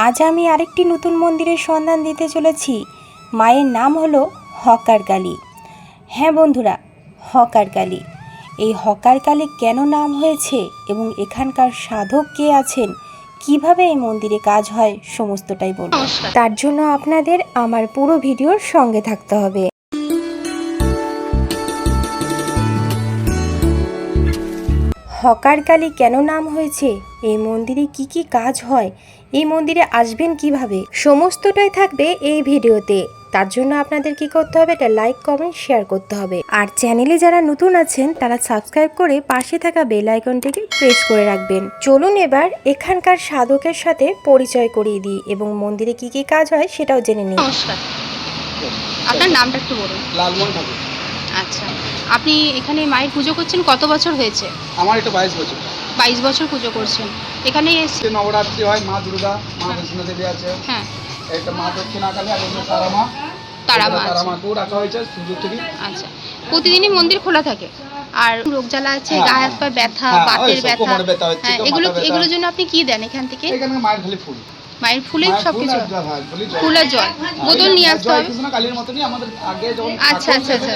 আজ আমি আরেকটি নতুন মন্দিরের সন্ধান দিতে চলেছি। মায়ের নাম হলো হকার কালী। হ্যাঁ বন্ধুরা, হকার কালী। এই হকার কালী কেন নাম হয়েছে এবং এখানকার সাধক কে আছেন, কিভাবে এই মন্দিরে কাজ হয়, সমস্তটাই বলব। তার জন্য আপনাদের আমার পুরো ভিডিওর সঙ্গে থাকতে হবে। হকার কালী কেন নাম হয়েছে, এই মন্দিরে কি কি কাজ হয়, এই মন্দিরে আসবেন কিভাবে, সমস্তটাই থাকবে এই ভিডিওতে। তার জন্য আপনাদের কি করতে হবে, এটা লাইক কমেন্ট শেয়ার করতে হবে। আর চ্যানেলে যারা নতুন আছেন তারা সাবস্ক্রাইব করে পাশে থাকা বেল আইকনটিকে প্রেস করে রাখবেন। চলুন এবার এখানকার সাধকের সাথে পরিচয় করিয়ে দিই এবং মন্দিরে কি কি কাজ হয় সেটাও জেনে নিই। নমস্কার, আপনার নামটা একটু বলুন। লালমোহন ঠাকুর। আচ্ছা, আপনি এখানে মায়ের পুজো করছেন কত বছর হয়েছে? আমার এটা 22 বছর। 22 বছর পুজো করছেন এখানে। নবরাত্রি হয়, মা দুর্গা, মা বৈষ্ণো দেবী আছে, হ্যাঁ, একটা মা দক্ষিণাকালী আর একটা তারা মা। তারা মা তো রাখা হয়েছে সুযোগ থেকে। আচ্ছা, প্রতিদিনই মন্দির খোলা থাকে? আর রোগ জ্বালা আছে, গায়ে হাত পা ব্যথা, বাতের ব্যথা, এগুলোর জন্য আপনি কি দেন এখান থেকে? এখানে মায়ের খালি ফুল, মায়ের ফুলের সবকিছু, ফুলের জল বোতল নিয়ে আসতে হবে। কৃষ্ণ কালীর মতনই আমাদের আগে যখন আচ্ছা আচ্ছা আচ্ছা,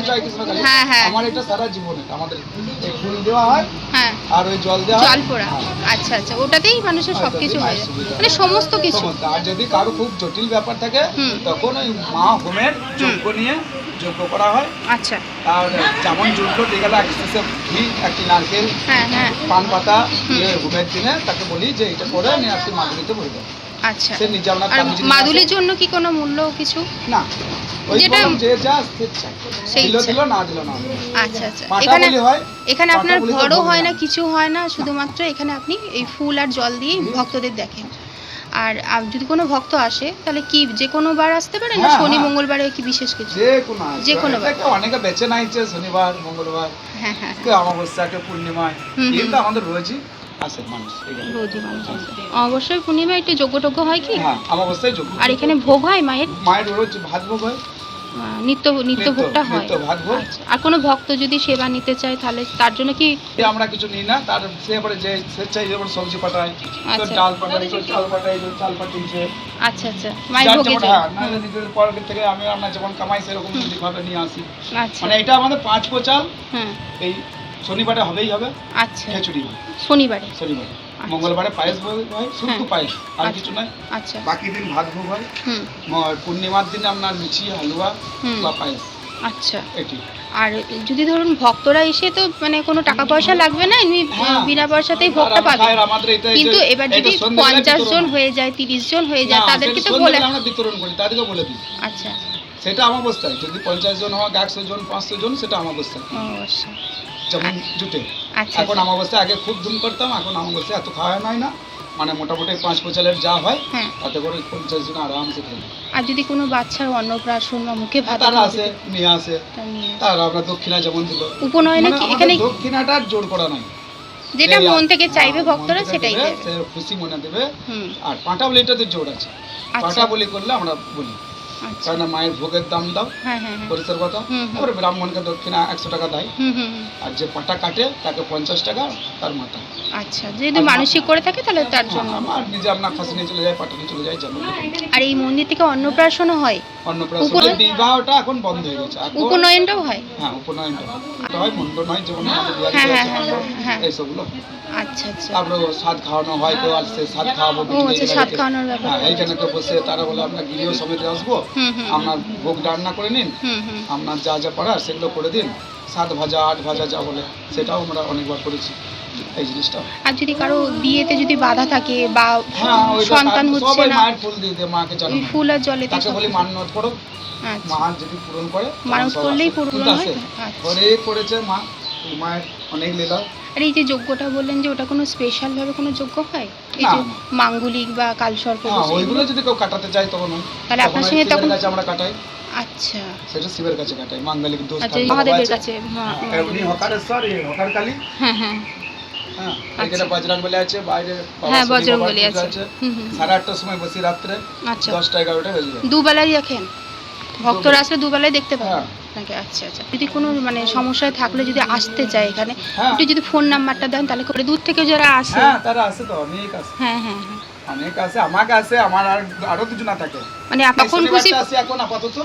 হ্যাঁ হ্যাঁ, আমার এটা সারা জীবনে আমাদের এই ফুল দেওয়া হয়, হ্যাঁ, আর ওই জল দেওয়া, জল পোড়া। আচ্ছা আচ্ছা, ওটাতেই মানুষের সবকিছু হয়ে যায়, মানে সমস্ত কিছু। আর যদি কারো খুব জটিল ব্যাপার থাকে তখন ওই মা হোমের যজ্ঞ নিয়ে যজ্ঞ করা হয়। আচ্ছা, আর যেমন যজ্ঞ দিয়ে গেলে ঘি, একটি নারকেল, হ্যাঁ হ্যাঁ, পান পাতা দিয়ে হোমের দিনে তাকে বলি যে এটা করে আমি একটি মাদুলিতে ভরে দেবো। আচ্ছা, সে নিজে আপনার আর মাদুলির জন্য কি কোনো মূল্য কিছু? না, ওই যেটা যে যা সেই দিল না দিল না। আচ্ছা আচ্ছা, এখানে আপনার ঘরও হয় না, কিছু হয় না, শুধুমাত্র এখানে আপনি এই ফুল আর জল দিয়ে ভক্তদের দেখেন। আর যদি কোনো ভক্ত আসে তাহলে কি যে কোনো বার আসতে পারে না? শনি মঙ্গলবারে কি বিশেষ কিছু? যে কোনো বার। অনেকে বেছে নাইছে শনিবার মঙ্গলবার, হ্যাঁ হ্যাঁ, অমাবস্যা, পূর্ণিমায়, কিন্তু আমাদের রোজই আসে মানুষ। রোজই মানুষ আসে। অবশ্যই পূর্ণিমায় একটু যজ্ঞ হয় কি? হ্যাঁ, অমাবস্যায় যজ্ঞ। আর এখানে ভোগ হয় মায়ের রোজ ভাত ভোগ হয়, নিত্য ভোগটা হয়। আর কোনো ভক্ত যদি সেবা নিতে চায় তাহলে তার জন্য কি? আমরা কিছু নিই না, তার সেবারে যে স্বেচ্ছায় যেমন সবজি পাঠায়, তো ডাল পাঠায়, তো চাল পাঠায়, তো চাল পাঠিয়েছে। আচ্ছা আচ্ছা, মায়ের ভোগে নিজের পকেট থেকে আমি আমরা যেমন কামাই সেরকম ভাবে নিয়ে আসি। আচ্ছা, মানে এটা আমাদের 5 পোচাল। হ্যাঁ, এই শনিবারে হবেই হবে। আচ্ছা, খিচুড়ি হয় শনিবারে। মঙ্গলবারে পায়েস হয়, শুধু পায়েস, আর কিছু নাই। আচ্ছা, বাকি দিন ভাত ভোগ হয়। পূর্ণিমার দিনে আপনার লুচি, হালুয়া বা পায়েস। আচ্ছা, এটি। আর যদি ধরুন ভক্তরা এসে, তো মানে কোনো টাকা পয়সা লাগবে না, এমনি বিনা পয়সাতেই ভোগটা পাবে। কিন্তু এবার যদি 50 জন হয়ে যায়, 30 জন হয়ে যায়, তাদেরকে তো বলে আমরা বিতরণ করি, তাদেরকে বলে দিই। আচ্ছা, সেটা অমাবস্যায় যদি 50 জন হয়, 100 জন, 500 জন, সেটা অমাবস্যায় যেমন জুটে। এখন অমাবস্যা আগে খুব ধুম করতাম, এখন অমাবস্যা এত খাওয়া হয় না, মানে মোটামুটি 5 পোচালের যা হয় তাতে করে 50 জন আরামসে খাবে। আর যদি কোনো বাচ্চার অন্নপ্রাশন বা মুখে ভাত তারা আসে, নিয়ে আসে, তারা আমরা দক্ষিণা যেমন দিল। উপনয়নে কি এখানে দক্ষিণাটা জোর করা নাই, যেটা মন থেকে চাইবে ভক্তরা সেটাই দেবে, সে খুশি মনে দেবে। আর পাঁটা বলিটাতে জোর আছে, পাঁটা বলি করলে আমরা বলি, কারণ মায়ের ভোগের দাম দাও, পরিষ্কার কথা। তারপরে ব্রাহ্মণকে দক্ষিণা 100 টাকা দেয়, আর যে পাটা কাটে তাকে 50 টাকা তার মাথা। আচ্ছা, যদি মানসিক করে থাকে তাহলে তার জন্য আমার নিজে আপনার খাসি নিয়ে চলে যায়, পাটা নিয়ে চলে যায়, যেমন। আর এই মন্দির থেকে অন্নপ্রাশনও হয়? অন্নপ্রাশন, বিবাহটা এখন বন্ধ হয়ে গেছে। উপনয়নটাও হয়? হ্যাঁ, উপনয়নটা হয়, মন্ডন হয়, যেমন এইসবগুলো। আচ্ছা আচ্ছা, তারপরে সাত খাওয়ানো হয়, কেউ আসছে সাত খাওয়াবো, সাত খাওয়ানোর ব্যাপার। হ্যাঁ, এইখানে কেউ বসে তারা বলে আমরা গৃহ সমেত আসবো, আপনার ভোগ রান্না করে নিন, আপনার যা যা পারার সেগুলো করে দিন, 7 ভাজা 8 ভাজা যা বলে, সেটাও আমরা অনেকবার করেছি এই জিনিসটা। আর যদি কারো বিয়েতে যদি বাধা থাকে বা সন্তান হচ্ছে না, মায়ের ফুল দিয়ে দেয়, মাকে জানো, ফুল আর জলে তাকে বলি মানত করো, মা যদি পূরণ করে, মানত করলেই পূরণ হয়। অনেক করেছে মা, মায়ের অনেক লীলা। আর এই যে যজ্ঞটা বললেন যে ওটা কোনো স্পেশাল ভাবে কোনো যজ্ঞ হয়? এই যে মাঙ্গলিক বা কালসর্প, ওইগুলো যদি কেউ কাটাতে চায় তখন তাহলে আপনার সঙ্গে তখন আমরা কাটাই। আচ্ছা, সেটা শিবের কাছে কাটাই, মাঙ্গলিক দোষ থাকে, মহাদেবের কাছে। উনি হকারেশ্বর, হকার কালী। হ্যাঁ হ্যাঁ, এখানে বজরং বলি আছে, বাইরে বজরং বলি আছে। 8:30টার সময় বসি, রাত্রে 10টা 11টা হয়ে যায়। দুবেলাই দেখেন, ভক্তরা আসলে দুবেলাই দেখতে পাবেন নাকি? আচ্ছা আচ্ছা, যদি কোনো মানে সমস্যায় থাকলে যদি আসতে চায় এখানে, একটু যদি ফোন নাম্বারটা দেন তাহলে করে দূর থেকে যারা আসে, তারা আসে তো অনেক আসে। হ্যাঁ হ্যাঁ হ্যাঁ, অনেক আছে, আমাকে আছে, আমার আরো দুজনা থাকে। মানে এই কখন খুশি শনিবারটা আসি এখন আপাতত।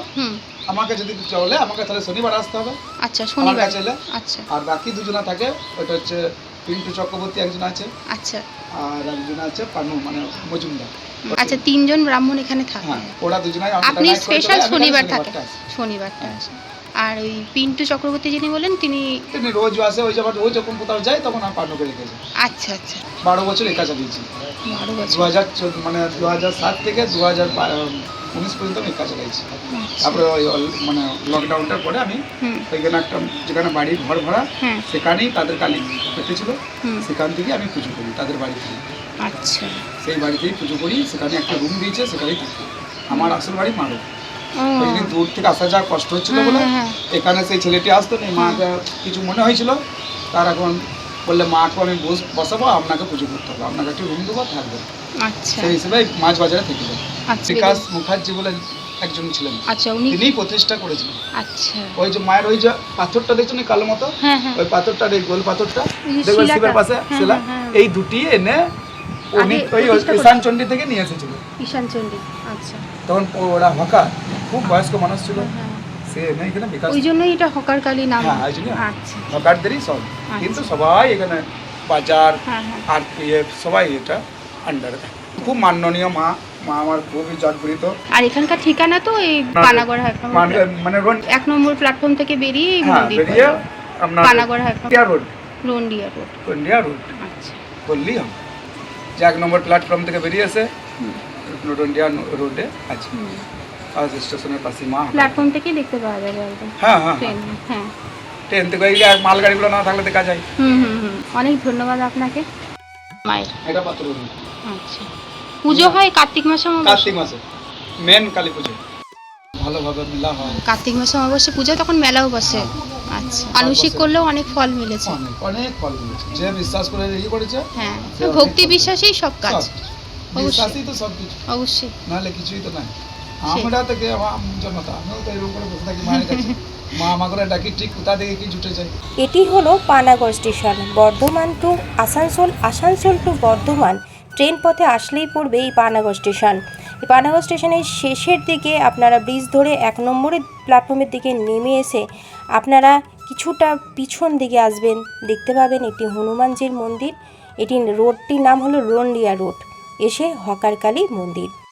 আমাকে যদি চলে আমাকে তাহলে শনিবার আসতে হবে। আচ্ছা, শনিবার চলে। আচ্ছা, আর বাকি দুজনা থাকে, ওটা হচ্ছে পিন্টু চক্রবর্তী একজন আছে, আচ্ছা, আর একজন আছে পানু মানে মজুমদার। আচ্ছা, 3 জন ব্রাহ্মণ এখানে থাকে। হ্যাঁ, ওরা দুজনাই আপনি স্পেশাল শনিবার থাকে, শনিবারটা আসি। শনিবারটা আছে। আর ওই পিন্টু চক্রবর্তী যিনি বলেন তিনি রোজ আসে, ওই যাবার ও যখন কোথাও যায় তখন আমি পান্নুকে রেখে যাই। আচ্ছা, আচ্ছা, 12 বছর একা চালিয়েছি। 12 বছর। 2014 মানে 2007 থেকে 2019 পর্যন্ত আমি একা চালাইছি। তারপরে মানে লকডাউনটার পরে আমি ওইখানে একটা যেখানে বাড়ি ঘর ভাড়া, সেখানেই তাদের কালী পেতেছিল, সেখান থেকে আমি পুজো করি তাদের বাড়িতে। আচ্ছা, সেই বাড়িতেই পুজো করি, সেখানে একটা রুম দিয়েছে, সেখানেই থাকি। আমার আসল বাড়ি মারো। ওই দিন দূর থেকে আসা যাওয়া কষ্ট হচ্ছিল বলে এখানে সেই ছেলেটি আসতো না, মাকে কিছু মনে হয়েছিল, তার এখন বললে মাকে আমি বসাবো, আপনাকে পুজো করতে হবে, আপনাকে একটু রুম দেবো, থাকবে। আচ্ছা, সেই হিসেবে মাছ বাজারে থেকে যায়। আচ্ছা, বিকাশ মুখার্জি বলে একজন ছিলেন, আচ্ছা, উনি তিনিই প্রতিষ্ঠা করেছিলেন। আচ্ছা, ওই যে মায়ের ওই যে পাথরটা দেখছো না কালো মতো, ওই পাথরটা, এই গোল পাথরটা দেখবেন শিবের পাশে শিলা, এই দুটি এনে উনি ওই ঈশান চণ্ডী থেকে নিয়ে এসেছিল। ঈশান চণ্ডী, আচ্ছা, তখন ওরা হকার, খুব বয়স্ক মানুষ ছিল, সে এনে এখানে বিকাশ, ওই জন্যই এটা হকার কালী নাম। হ্যাঁ ওই জন্য আচ্ছা, হকারদেরই সব, কিন্তু সবাই এখানে বাজার আরপিএফ সবাই এটা আন্ডারে থাকে। খুব মাননীয় মা, মা আমার খুবই জাগৃত। আর এখানকার ঠিকানা তো এই পানাগড় মানে 1 নম্বর প্ল্যাটফর্ম থেকে বেরিয়ে এই হ্যাঁ মন্দির, বেরিয়ে আপনার Panagarh road, Rondia road. India road আচ্ছা, বললি हम যে 1 নম্বর প্ল্যাটফর্ম থেকে বেরিয়ে এসে ইন্ডিয়া রোডে আছে, আর স্টেশনের পাশে মা। প্ল্যাটফর্ম থেকেই দেখতে পাওয়া যাবে একদম। হ্যাঁ হ্যাঁ ট্রেন, হ্যাঁ, ট্রেন থেকে মালগাড়িগুলো না থাকলে দেখা যায়। অনেক ধন্যবাদ আপনাকে। মায়ের এটা পাথরের রুম। আচ্ছা, পুজো হয় কার্তিক মাসে অমাবস্যা? কার্তিক মাসে মেন কালী পুজো ভালোভাবে মেলা হয়। কার্তিক মাসে অমাবস্যা পুজো, তখন মেলাও বসে। আচ্ছা, মানসিক করলেও অনেক ফল মিলেছে। অনেক অনেক ফল মিলেছে, যে বিশ্বাস করে ইয়ে করেছে। হ্যাঁ, ভক্তি বিশ্বাসেই সব কাজ। বিশ্বাসই তো সব কিছু, অবশ্যই, নাহলে কিছুই তো নাই। আমরা থেকে জনতা, আমিও তো এরকম করে বসে থাকি মায়ের কাছে, মা আমাকে ডাকি, ঠিক কোথা থেকে কি জুটে যায়। এটি হলো Panagarh station, Bardhaman to Asansol, Asansol to Bardhaman train পথে আসলেই পড়বে এই পানাগড় স্টেশন। এই পানাগড় স্টেশনের শেষের দিকে আপনারা ব্রিজ ধরে 1 নম্বরের প্ল্যাটফর্মের দিকে নেমে এসে আপনারা কিছুটা পিছন দিকে আসবেন, দেখতে পাবেন একটি হনুমানজির মন্দির। এটি রোডটির নাম হলো রন্ডিয়া রোড, এসে হকার কালী মন্দির।